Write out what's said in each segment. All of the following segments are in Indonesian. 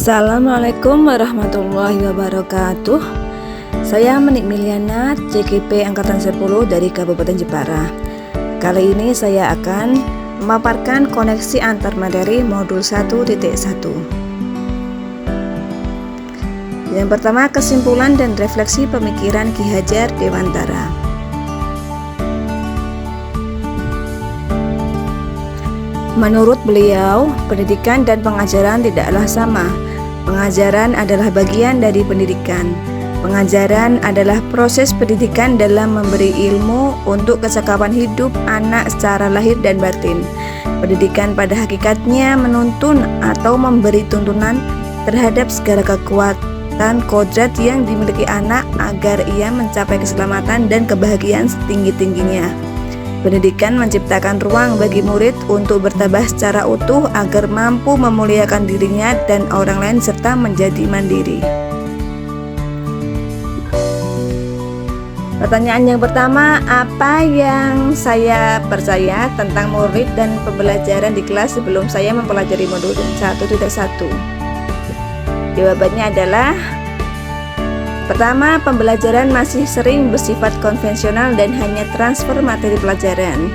Assalamualaikum warahmatullahi wabarakatuh. Saya Menik Miliana, CGP Angkatan 10 dari Kabupaten Jepara. Kali ini saya akan memaparkan koneksi antar materi modul 1.1. Yang pertama, kesimpulan dan refleksi pemikiran Ki Hajar Dewantara. Menurut beliau, pendidikan dan pengajaran tidaklah sama. Pengajaran adalah bagian dari pendidikan. Pengajaran adalah proses pendidikan dalam memberi ilmu untuk kecakapan hidup anak secara lahir dan batin. Pendidikan pada hakikatnya menuntun atau memberi tuntunan terhadap segala kekuatan kodrat yang dimiliki anak agar ia mencapai keselamatan dan kebahagiaan setinggi-tingginya. Pendidikan menciptakan ruang bagi murid untuk bertambah secara utuh agar mampu memuliakan dirinya dan orang lain serta menjadi mandiri. Pertanyaan yang pertama, apa yang saya percaya tentang murid dan pembelajaran di kelas sebelum saya mempelajari modul 1.1? Jawabannya adalah: pertama, pembelajaran masih sering bersifat konvensional dan hanya transfer materi pelajaran.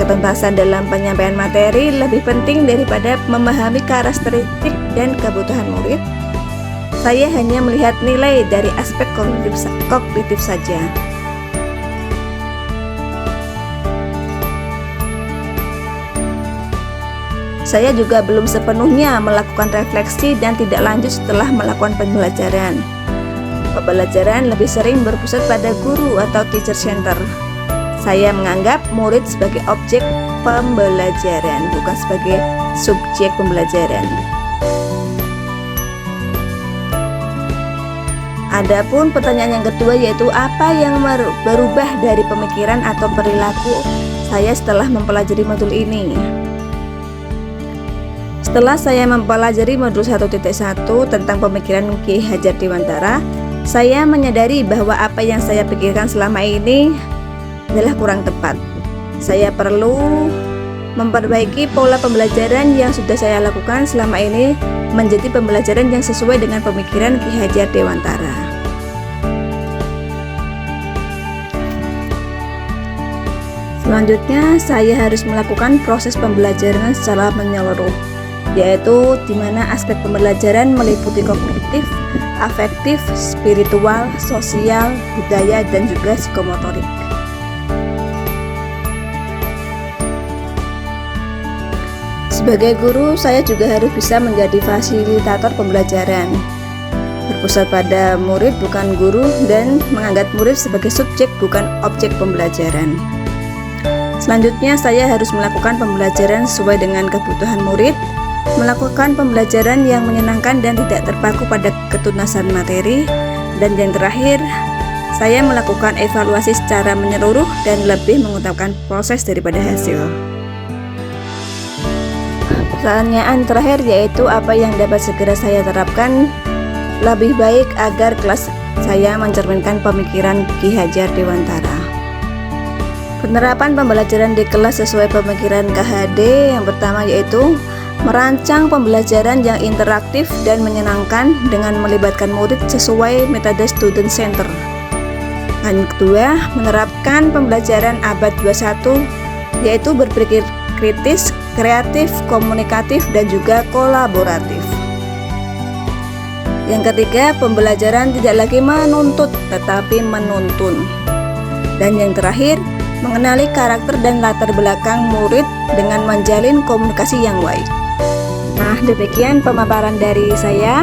Ketuntasan dalam penyampaian materi lebih penting daripada memahami karakteristik dan kebutuhan murid. Saya hanya melihat nilai dari aspek kognitif saja. Saya juga belum sepenuhnya melakukan refleksi dan tidak lanjut setelah melakukan pembelajaran. Pembelajaran lebih sering berpusat pada guru atau teacher center. Saya menganggap murid sebagai objek pembelajaran, bukan sebagai subjek pembelajaran. Adapun pertanyaan yang kedua, yaitu apa yang berubah dari pemikiran atau perilaku saya setelah mempelajari modul ini. Setelah saya mempelajari modul 1.1 tentang pemikiran Ki Hajar Dewantara, saya menyadari bahwa apa yang saya pikirkan selama ini adalah kurang tepat. Saya perlu memperbaiki pola pembelajaran yang sudah saya lakukan selama ini menjadi pembelajaran yang sesuai dengan pemikiran Ki Hajar Dewantara. Selanjutnya, saya harus melakukan proses pembelajaran secara menyeluruh, yaitu di mana aspek pembelajaran meliputi kognitif, afektif, spiritual, sosial, budaya, dan juga psikomotorik. Sebagai guru, saya juga harus bisa menjadi fasilitator pembelajaran, berpusat pada murid bukan guru, dan menganggap murid sebagai subjek bukan objek pembelajaran. Selanjutnya, saya harus melakukan pembelajaran sesuai dengan kebutuhan murid, melakukan pembelajaran yang menyenangkan dan tidak terpaku pada ketuntasan materi, dan yang terakhir, saya melakukan evaluasi secara menyeluruh dan lebih mengutamakan proses daripada hasil. Pertanyaan terakhir, yaitu apa yang dapat segera saya terapkan lebih baik agar kelas saya mencerminkan pemikiran Ki Hajar Dewantara. Penerapan pembelajaran di kelas sesuai pemikiran KHD yang pertama yaitu merancang pembelajaran yang interaktif dan menyenangkan dengan melibatkan murid sesuai metode student center. Yang kedua, menerapkan pembelajaran abad 21 yaitu berpikir kritis, kreatif, komunikatif, dan juga kolaboratif. Yang ketiga, pembelajaran tidak lagi menuntut tetapi menuntun. Dan yang terakhir, mengenali karakter dan latar belakang murid dengan menjalin komunikasi yang baik. Nah, demikian pemaparan dari saya.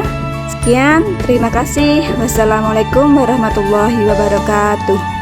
Sekian, terima kasih. Wassalamualaikum warahmatullahi wabarakatuh.